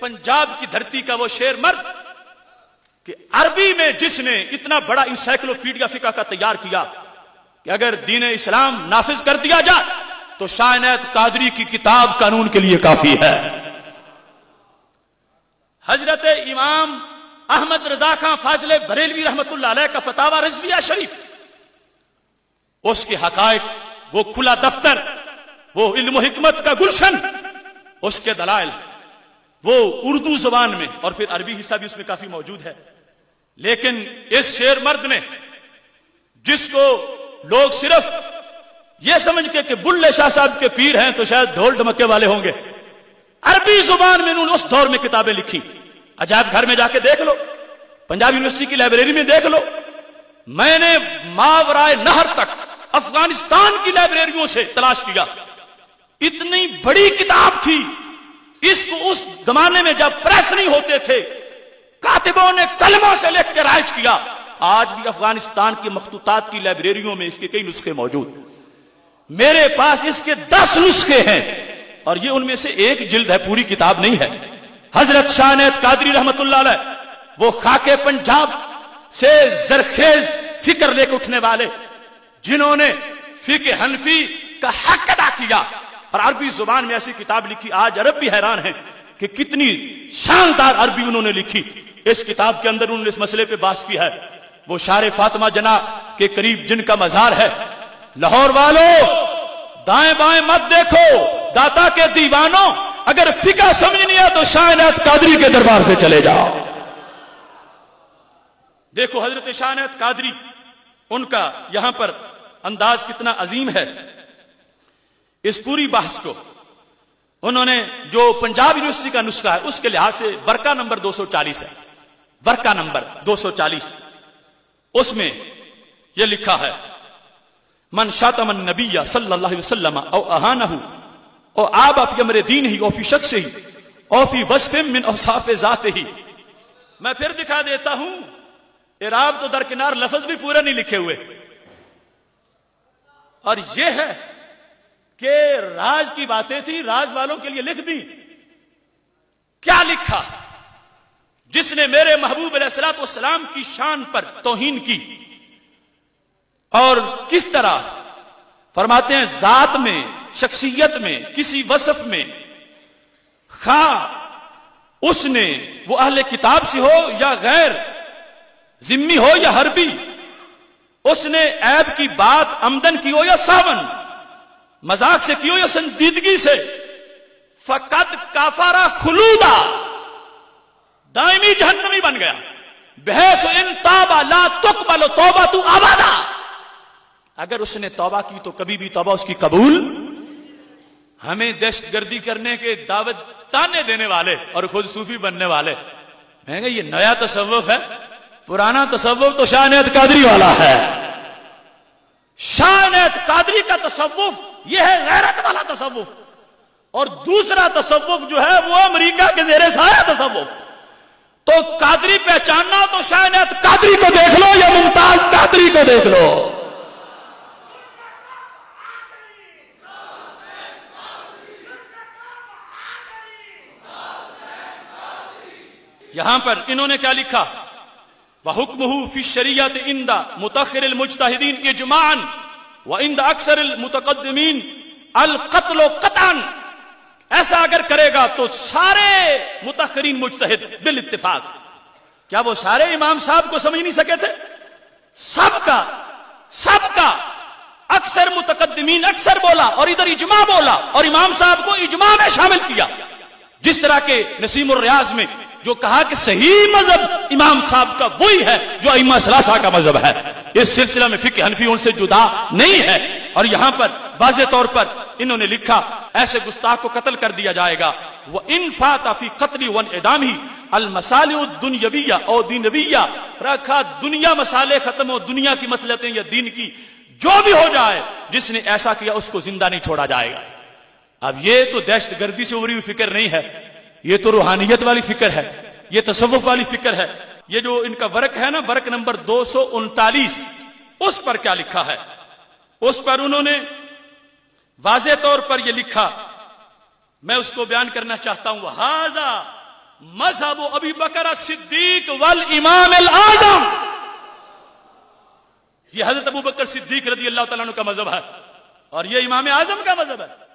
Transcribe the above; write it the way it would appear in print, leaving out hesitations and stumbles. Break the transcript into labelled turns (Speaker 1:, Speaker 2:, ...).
Speaker 1: پنجاب کی دھرتی کا وہ شیر مرد کہ عربی میں جس نے اتنا بڑا انسائکلوپیڈیا فقہ کا تیار کیا کہ اگر دین اسلام نافذ کر دیا جائے تو شاہ عنایت قادری کی کتاب قانون کے لیے کافی ہے. حضرت امام احمد رضا خان فاضل بریلوی رحمت اللہ علیہ کا فتاوی رضویہ شریف، اس کے حقائق، وہ کھلا دفتر، وہ علم و حکمت کا گلشن، اس کے دلائل وہ اردو زبان میں اور پھر عربی حصہ بھی اس میں کافی موجود ہے. لیکن اس شیر مرد نے، جس کو لوگ صرف یہ سمجھ کے کہ بلے شاہ صاحب کے پیر ہیں تو شاید ڈھول ڈھمکے والے ہوں گے، عربی زبان میں انہوں نے اس دور میں کتابیں لکھی. عجائب گھر میں جا کے دیکھ لو، پنجاب یونیورسٹی کی لائبریری میں دیکھ لو. میں نے ماورائے نہر تک افغانستان کی لائبریریوں سے تلاش کیا، اتنی بڑی کتاب تھی. اس کو اس زمانے میں جب پریس نہیں ہوتے تھے کاتبوں نے کلموں سے لکھ کے رائج کیا. آج بھی افغانستان کی مخطوطات کی لائبریریوں میں اس کے کئی نسخے موجود. میرے پاس اس کے 10 نسخے ہیں اور یہ ان میں سے ایک جلد ہے، پوری کتاب نہیں ہے. حضرت شاہ عنایت قادری رحمت اللہ علیہ، وہ خاک پنجاب سے زرخیز فکر لے کے اٹھنے والے، جنہوں نے فقہ حنفی کا حق ادا کیا اور عربی زبان میں ایسی کتاب لکھی. آج عرب بھی حیران ہیں کہ کتنی شاندار عربی انہوں نے لکھی. اس کتاب کے اندر انہوں نے اس مسئلے پہ بحث کی ہے. وہ شار فاطمہ جناح کے قریب جن کا مزار ہے، لاہور والوں دائیں بائیں مت دیکھو، داتا کے دیوانوں، اگر فقہ سمجھنی ہے تو شاہ عنایت قادری کے دربار پہ چلے جاؤ. دیکھو حضرت شاہ عنایت قادری، ان کا یہاں پر انداز کتنا عظیم ہے. اس پوری بحث کو انہوں نے جو پنجاب یونیورسٹی کا نسخہ ہے اس کے لحاظ سے برقہ نمبر 240 ہے، برقہ نمبر 240، اس میں یہ لکھا ہے: من شاتم النبی صلی اللہ علیہ وسلم او اہانہ او آبا فی امر دینہ او فی شخصہ او فی وصف من اوصاف ذاتہ. میں پھر دکھا دیتا ہوں، اعراب تو درکنار، لفظ بھی پورا نہیں لکھے ہوئے. اور یہ ہے کہ راز کی باتیں تھی، راز والوں کے لیے لکھ دی. کیا لکھا؟ جس نے میرے محبوب علیہ الصلوۃ والسلام کی شان پر توہین کی، اور کس طرح فرماتے ہیں ذات میں، شخصیت میں، کسی وصف میں، خواہ اس نے وہ اہل کتاب سے ہو یا غیر ذمی ہو یا حربی، اس نے عیب کی بات عمدن کی ہو یا ساون، مذاق سے کی ہو یا سنجیدگی سے، فقد کافرہ خلودا، دائمی جہنمی بن گیا. بحیث ان تابا لا تقبل توبہ ابدا، اگر اس نے توبہ کی تو کبھی بھی توبہ اس کی قبول. ہمیں دہشت گردی کرنے کے دعوت تانے دینے والے اور خود صوفی بننے والے، میں کہا یہ نیا تصوف ہے، پرانا تصوف تو شاہ عنایت قادری والا ہے. شاہ عنایت قادری کا تصوف یہ ہے غیرت والا تصوف، اور دوسرا تصوف جو ہے وہ امریکہ کے زیر سایہ تصوف. تو قادری پہچاننا تو شاہ عنایت قادری کو دیکھ لو یا ممتاز قادری کو دیکھ لو. یہاں پر انہوں نے کیا لکھا؟ وَحُكْمُهُ فِي الشَّرِيَّةِ عِنْدَ مُتَأَخِّرِ الْمُجْتَهِدِينَ اِجْمَاعًا وَعِنْدَ أَكْثَرِ الْمُتَقَدِّمِينَ الْقَتْلُ قَطْعًا. ایسا اگر کرے گا تو سارے متأخرین مجتہد بالاتفاق، کیا وہ سارے امام صاحب کو سمجھ نہیں سکے تھے؟ سب کا اکثر متقدمین اکثر بولا اور ادھر اجماع بولا اور امام صاحب کو اجماع میں شامل کیا. جس طرح کے نسیم الریاض میں جو کہا کہ صحیح مذہب امام صاحب کا وہی ہے جو ائمہ ثلاثہ کا مذہب ہے. اس سلسلہ میں فقہ حنفی ان سے جدا نہیں ہے. اور یہاں پر واضح طور پر انہوں نے لکھا ایسے گستاخ کو قتل کر دیا جائے گا. وَإِنْ فَاتَ فِي قَتْلِ وَانْعِدَامِهِ الْمَصَالِحُ الدُّنْیَوِیَّہ او دینویہ، رکھا دنیا مسالے ختم ہو، دنیا کی مصلحتیں یا دین کی جو بھی ہو جائے، جس نے ایسا کیا اس کو زندہ نہیں چھوڑا جائے گا. اب یہ تو دہشت گردی سے ابھری ہوئی فکر نہیں ہے، یہ تو روحانیت والی فکر ہے، یہ تصوف والی فکر ہے. یہ جو ان کا ورق ہے نا، ورق نمبر 239، اس پر کیا لکھا ہے؟ اس پر انہوں نے واضح طور پر یہ لکھا، میں اس کو بیان کرنا چاہتا ہوں. وَهَذَا مذہب ابی بکر صدیق والامام الاعظم، یہ حضرت ابو بکر صدیق رضی اللہ تعالیٰ عنہ کا مذہب ہے اور یہ امام اعظم کا مذہب ہے۔